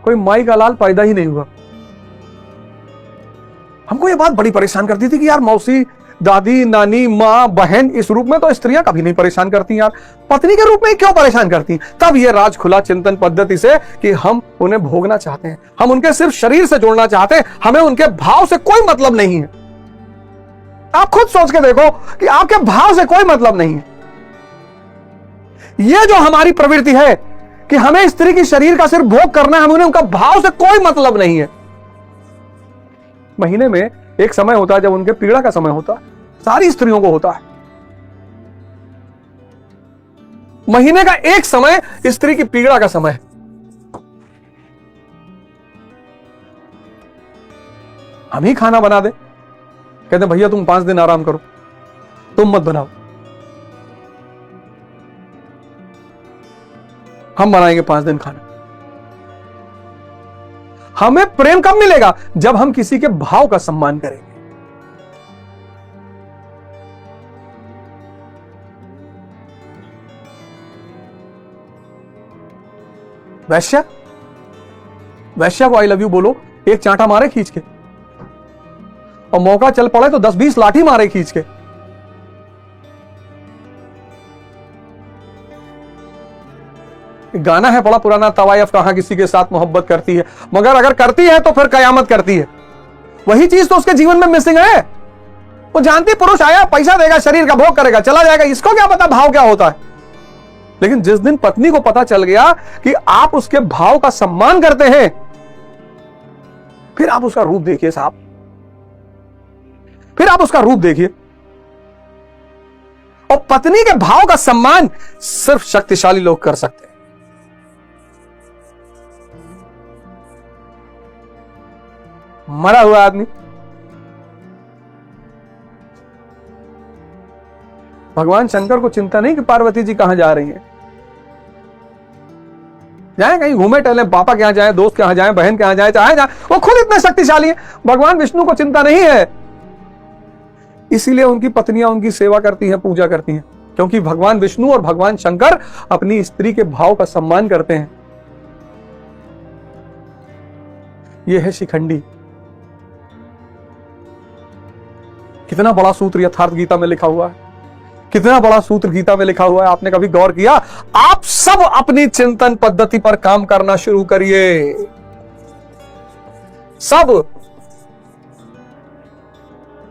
कोई माई का लाल पैदा ही नहीं हुआ। हमको ये बात बड़ी परेशान करती थी कि यार मौसी दादी नानी मां बहन इस रूप में तो स्त्रियां कभी नहीं परेशान करती यार, पत्नी के रूप में क्यों परेशान करती? तब ये राज खुला चिंतन पद्धति से कि हम उन्हें भोगना चाहते हैं, हम उनके सिर्फ शरीर से जोड़ना चाहते हैं, हमें उनके भाव से कोई मतलब नहीं है। आप खुद सोच के देखो कि आपके भाव से कोई मतलब नहीं है। यह जो हमारी प्रवृत्ति है कि हमें स्त्री की शरीर का सिर्फ भोग करना है, हमें उनका भाव से कोई मतलब नहीं है। महीने में एक समय होता है जब उनके पीड़ा का समय होता है, सारी स्त्रियों को होता है। महीने का एक समय स्त्री की पीड़ा का समय है। हम ही खाना बना दे, कहते भैया तुम 5 दिन आराम करो, तुम मत बनाओ, हम बनाएंगे 5 दिन खाना। हमें प्रेम कब मिलेगा? जब हम किसी के भाव का सम्मान करेंगे। वैश्या को आई लव यू बोलो, एक चांटा मारे खींच के, और मौका चल पड़े तो 10-20 लाठी मारे खींच के। गाना है बड़ा पुराना, तवायफ कहां किसी के साथ मोहब्बत करती है, मगर अगर करती है तो फिर कयामत करती है। वही चीज तो उसके जीवन में मिसिंग है। वो जानती पुरुष आया पैसा देगा, शरीर का भोग करेगा, चला जाएगा, इसको क्या पता भाव क्या होता है। लेकिन जिस दिन पत्नी को पता चल गया कि आप उसके भाव का सम्मान करते हैं, फिर आप उसका रूप देखिए साहब, फिर आप उसका रूप देखिए। और पत्नी के भाव का सम्मान सिर्फ शक्तिशाली लोग कर सकते हैं। मरा हुआ आदमी भगवान शंकर को चिंता नहीं कि पार्वती जी कहां जा रही हैं। जाए कहीं घूमे टहले, पापा के यहां जाए, दोस्त के यहां जाए, बहन के यहां जाए, चाहे जाए, वो खुद इतने शक्तिशाली है। भगवान विष्णु को चिंता नहीं है, इसीलिए उनकी पत्नियां उनकी सेवा करती हैं, पूजा करती हैं, क्योंकि भगवान विष्णु और भगवान शंकर अपनी स्त्री के भाव का सम्मान करते हैं। यह है शिखंडी। कितना बड़ा सूत्र यथार्थ गीता में लिखा हुआ है, कितना बड़ा सूत्र गीता में लिखा हुआ है। आपने कभी गौर किया? आप सब अपनी चिंतन पद्धति पर काम करना शुरू करिए, सब।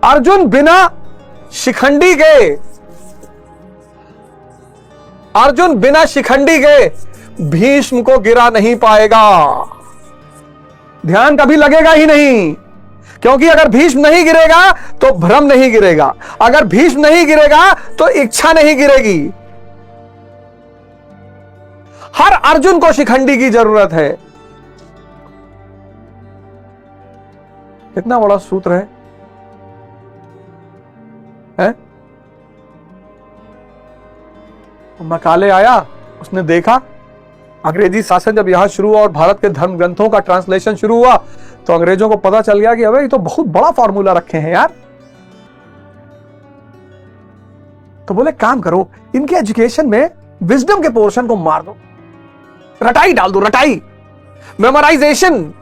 अर्जुन बिना शिखंडी के, अर्जुन बिना शिखंडी के भीष्म को गिरा नहीं पाएगा। ध्यान कभी लगेगा ही नहीं, क्योंकि अगर भीष्म नहीं गिरेगा तो भ्रम नहीं गिरेगा, अगर भीष्म नहीं गिरेगा तो इच्छा नहीं गिरेगी। हर अर्जुन को शिखंडी की जरूरत है। कितना बड़ा सूत्र है? मकाले आया, उसने देखा अंग्रेजी शासन जब यहां शुरू हुआ और भारत के धर्म ग्रंथों का ट्रांसलेशन शुरू हुआ तो अंग्रेजों को पता चल गया कि अबे ये तो बहुत बड़ा फॉर्मूला रखे हैं यार। तो बोले काम करो, इनके एजुकेशन में विजडम के पोर्शन को मार दो, रटाई डाल दो, रटाई, मेमोराइजेशन,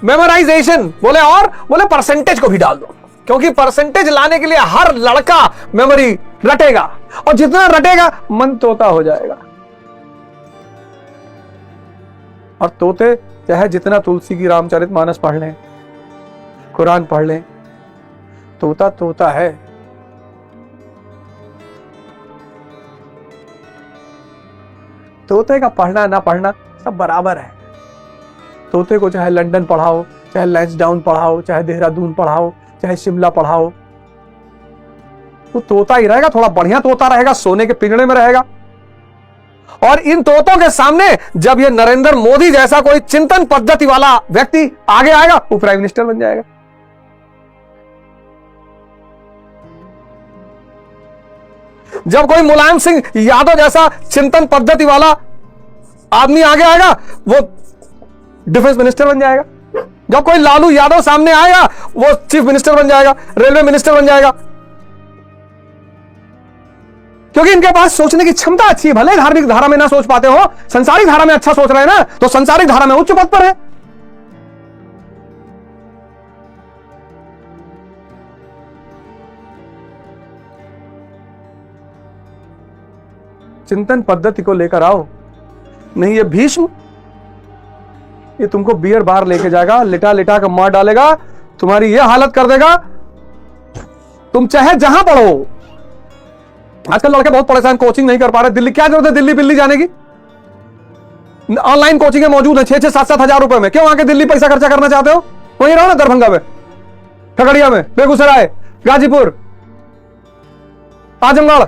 मेमोराइजेशन। बोले और बोले परसेंटेज को भी डाल दो, क्योंकि परसेंटेज लाने के लिए हर लड़का मेमोरी रटेगा, और जितना रटेगा मन तोता हो जाएगा। और तोते चाहे जितना तुलसी की रामचरितमानस पढ़ लें, कुरान पढ़ लें, तोता तोता है। तोते का पढ़ना ना पढ़ना सब बराबर है। तोते को चाहे लंदन पढ़ाओ, चाहे लैंसडाउन पढ़ाओ, चाहे देहरादून पढ़ाओ, चाहे शिमला पढ़ाओ, तो तोता ही रहेगा। थोड़ा बढ़िया तोता रहेगा, सोने के पिंजड़े में रहेगा। और इन तोतों के सामने जब ये नरेंद्र मोदी जैसा कोई चिंतन पद्धति वाला व्यक्ति आगे आएगा, वो प्राइम मिनिस्टर बन जाएगा। जब कोई मुलायम सिंह यादव जैसा चिंतन पद्धति वाला आदमी आगे आएगा, वो डिफेंस मिनिस्टर बन जाएगा। जब कोई लालू यादव सामने आएगा, वो चीफ मिनिस्टर बन जाएगा, रेलवे मिनिस्टर बन जाएगा। क्योंकि इनके पास सोचने की क्षमता अच्छी है। भले धार्मिक धारा में ना सोच पाते हो, संसारिक धारा में अच्छा सोच रहे हैं ना, तो संसारिक धारा में उच्च पद पर है। चिंतन पद्धति को लेकर आओ, नहीं ये भीष्म, ये तुमको बियर बार लेके जाएगा, लिटा लिटा कर मार डालेगा, तुम्हारी ये हालत कर देगा। तुम चाहे जहां पढ़ो, आजकल लड़के बहुत परेशान, कोचिंग नहीं कर पा रहे। दिल्ली क्या जरूरत है दिल्ली बिल्ली जाने की? ऑनलाइन कोचिंग मौजूद है 6-6, 7-7 हजार रुपए में। क्यों आके दिल्ली पैसा खर्चा करना चाहते हो? वहीं रहो ना, दरभंगा में, खगड़िया में, बेगूसराय, गाजीपुर, आजमगढ़,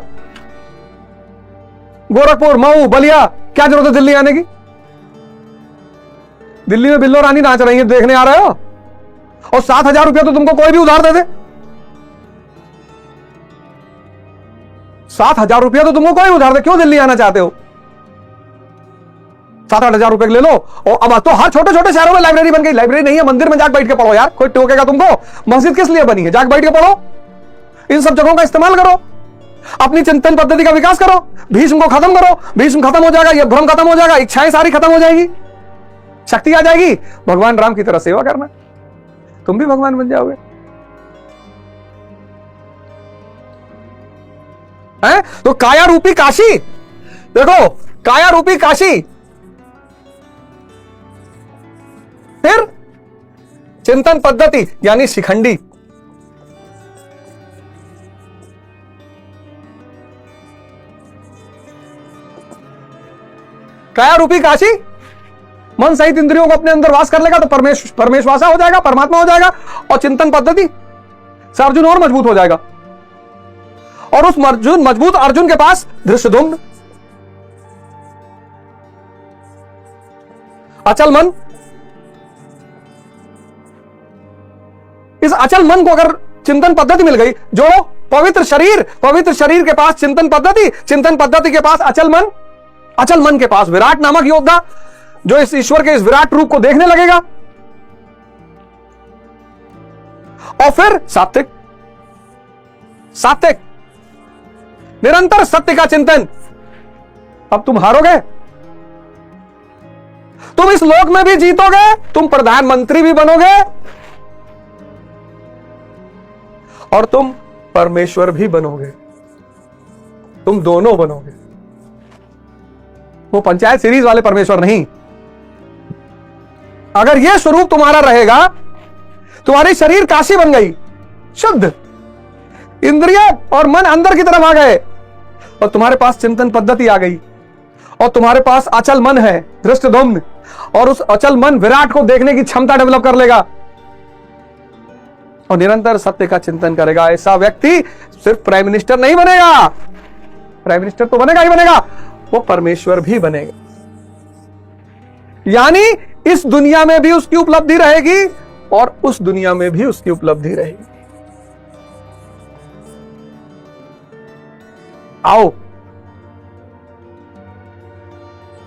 गोरखपुर, मऊ, बलिया। क्या जरूरत है दिल्ली आने की? दिल्ली में बिल्लो रानी नाच रही है, देखने आ रहे हो? और 7,000 रुपया तो तुमको कोई भी उधार दे दे। 7,000 रुपया तो तुमको कोई उधार दे, क्यों दिल्ली आना चाहते हो? 7-8 हजार रुपए ले लो। और अब तो हर छोटे छोटे शहरों में लाइब्रेरी बन गई। लाइब्रेरी नहीं है, मंदिर में जाके बैठ के पढ़ो यार, कोई टोकेगा तुमको? मस्जिद किस लिए बनी है? जाके बैठ के पढ़ो। इन सब जगहों का इस्तेमाल करो, अपनी चिंतन पद्धति का विकास करो। भीष्म को खत्म करो, भीष्म खत्म हो जाएगा, ये भ्रम खत्म हो जाएगा, इच्छाएं सारी खत्म हो जाएगी, शक्ति आ जाएगी। भगवान राम की तरह सेवा करना, तुम भी भगवान बन जाओगे। है? तो काया रूपी काशी देखो, काया रूपी काशी, फिर चिंतन पद्धति यानी शिखंडी। काया रूपी काशी, मन सहित इंद्रियों को अपने अंदर वास कर लेगा तो परमेश्वासा हो जाएगा, परमात्मा हो जाएगा। और चिंतन पद्धति से अर्जुन और मजबूत हो जाएगा। और उस मजबूत अर्जुन के पास धृष्टद्युम्न, अचल मन। इस अचल मन को अगर चिंतन पद्धति मिल गई, जोड़ो, पवित्र शरीर के पास चिंतन पद्धति के पास अचल मन, अचल मन के पास विराट नामक योद्धा, जो इस ईश्वर के इस विराट रूप को देखने लगेगा। और फिर सात्विक, निरंतर सत्य का चिंतन। अब तुम हारोगे, तुम इस लोक में भी जीतोगे, तुम प्रधानमंत्री भी बनोगे, और तुम परमेश्वर भी बनोगे, तुम दोनों बनोगे। वो पंचायत सीरीज वाले परमेश्वर नहीं। अगर यह स्वरूप तुम्हारा रहेगा, तुम्हारी शरीर काशी बन गई, शुद्ध, इंद्रिय और मन अंदर की तरफ आ गए, और तुम्हारे पास चिंतन पद्धति आ गई, और तुम्हारे पास अचल मन है, धृष्टद्युम्न, और उस अचल मन विराट को देखने की क्षमता डेवलप कर लेगा और निरंतर सत्य का चिंतन करेगा। ऐसा व्यक्ति सिर्फ प्राइम मिनिस्टर नहीं बनेगा, प्राइम मिनिस्टर तो बनेगा ही बनेगा, वो परमेश्वर भी बनेगा। यानी इस दुनिया में भी उसकी उपलब्धि रहेगी और उस दुनिया में भी उसकी उपलब्धि रहेगी। आओ,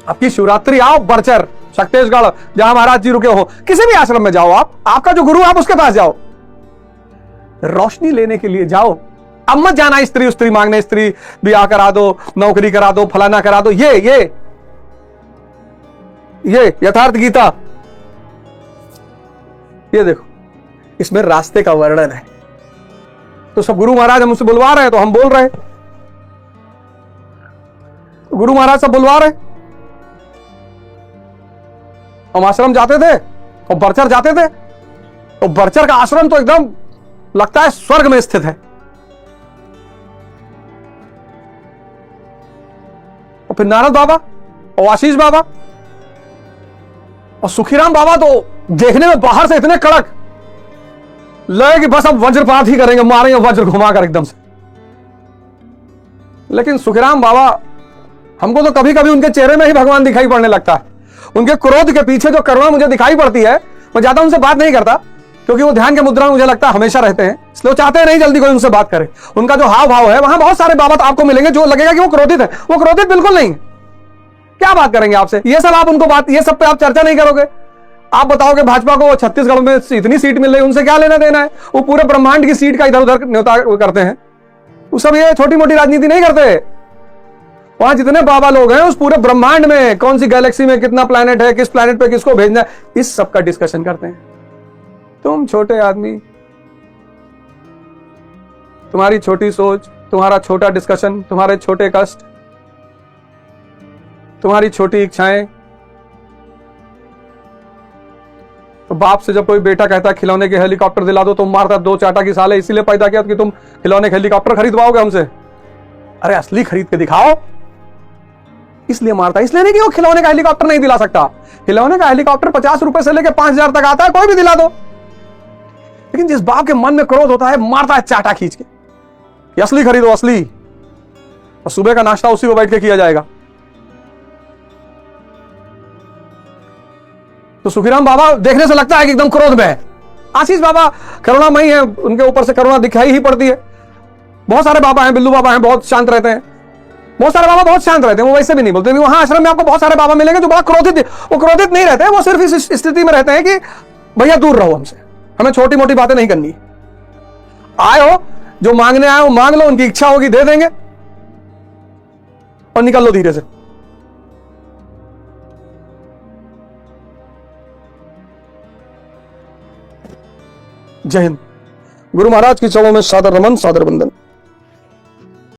आपकी शिवरात्रि आओ बड़चर, छत्तीसगढ़, जहां महाराज जी रुके हो, किसी भी आश्रम में जाओ, आपका जो गुरु, आप उसके पास जाओ, रोशनी लेने के लिए जाओ। अब मत जाना स्त्री उस्त्री मांगने, स्त्री ब्याह करा दो, नौकरी करा दो, फलाना करा दो। ये यथार्थ गीता, ये देखो, इसमें रास्ते का वर्णन है। तो सब गुरु महाराज हमसे बुलवा रहे हैं तो हम बोल रहे हैं, गुरु महाराज सब बुलवा रहे। हम आश्रम जाते थे और बड़चर जाते थे, और बड़चर का आश्रम तो एकदम लगता है स्वर्ग में स्थित है। और फिर नारद बाबा और आशीष बाबा और सुखीराम बाबा तो देखने में बाहर से इतने कड़क लगे कि बस अब वज्रपात ही करेंगे, मारेंगे वज्र घुमाकर एकदम से। लेकिन सुखीराम बाबा, हमको तो कभी कभी उनके चेहरे में ही भगवान दिखाई पड़ने लगता है। उनके क्रोध के पीछे जो करुणा मुझे दिखाई पड़ती है, मैं ज्यादा उनसे बात नहीं करता, क्योंकि वो ध्यान के मुद्रा में मुझे लगता है हमेशा रहते हैं, इसलिए वो चाहते हैं नहीं जल्दी कोई उनसे बात करे। उनका जो हाव भाव है, वहां बहुत सारे बाबा आपको मिलेंगे जो लगेगा कि वो क्रोधित है। वो क्रोधित बिल्कुल नहीं है। क्या बात करेंगे आपसे? ये सब आप उनको बात, ये सब पे आप चर्चा नहीं करोगे। आप बताओगे भाजपा को छत्तीसगढ़ में इतनी सीट मिल रही है, उनसे क्या लेना देना है? वो पूरे ब्रह्मांड की सीट का इधर उधर न्योता करते हैं। वो सब ये छोटी मोटी राजनीति नहीं करते। वहां जितने बाबा लोग हैं, उस पूरे ब्रह्मांड में कौन सी गैलेक्सी में कितना प्लैनेट है, किस प्लैनेट पे किसको भेजना है, इस सब का डिस्कशन करते हैं। तुम छोटे आदमी, तुम्हारी छोटी सोच, तुम्हारा छोटा डिस्कशन, तुम्हारे छोटे कष्ट, तुम्हारी छोटी इच्छाएं। तो बाप से जब कोई बेटा कहता है खिलौने के हेलीकॉप्टर दिला दो, तुम मारता दो चाटा की साले इसीलिए पैदा किया कि तुम खिलौने के हेलीकॉप्टर खरीदवाओगे हमसे। अरे असली खरीद के दिखाओ, इसलिए मारता। इसलिए नहीं कि वो खिलौने का हेलीकॉप्टर नहीं दिला सकता। खिलौने का हेलीकॉप्टर 50 रुपए से लेकर 5000 तक आता है, कोई भी दिला दो। लेकिन जिस बाप के मन में क्रोध होता है, मारता है चाटा खींच के कि असली खरीदो, असली, और सुबह का नाश्ता उसी में बैठ के किया जाएगा। तो सुखीराम बाबा देखने से लगता है कि एकदम क्रोध में है। आशीष बाबा करुणामयी है, उनके ऊपर से करुणा दिखाई ही पड़ती है। बहुत सारे बाबा हैं, बिल्लू बाबा हैं, बहुत शांत रहते हैं। बहुत सारे बाबा बहुत शांत रहते हैं, वो वैसे भी नहीं बोलते। वहां आश्रम में आपको बहुत सारे बाबा मिलेंगे जो बड़ा क्रोधित, वो क्रोधित नहीं रहते हैं, वो सिर्फ इस स्थिति में रहते हैं कि भैया दूर रहो हमसे, हमें छोटी मोटी बातें नहीं करनी। आए हो, जो मांगने आए हो मांग लो, उनकी इच्छा होगी दे देंगे और निकल लो धीरे से। जय हिंद। गुरु महाराज की चरणों में सादर नमन, सादर वंदन।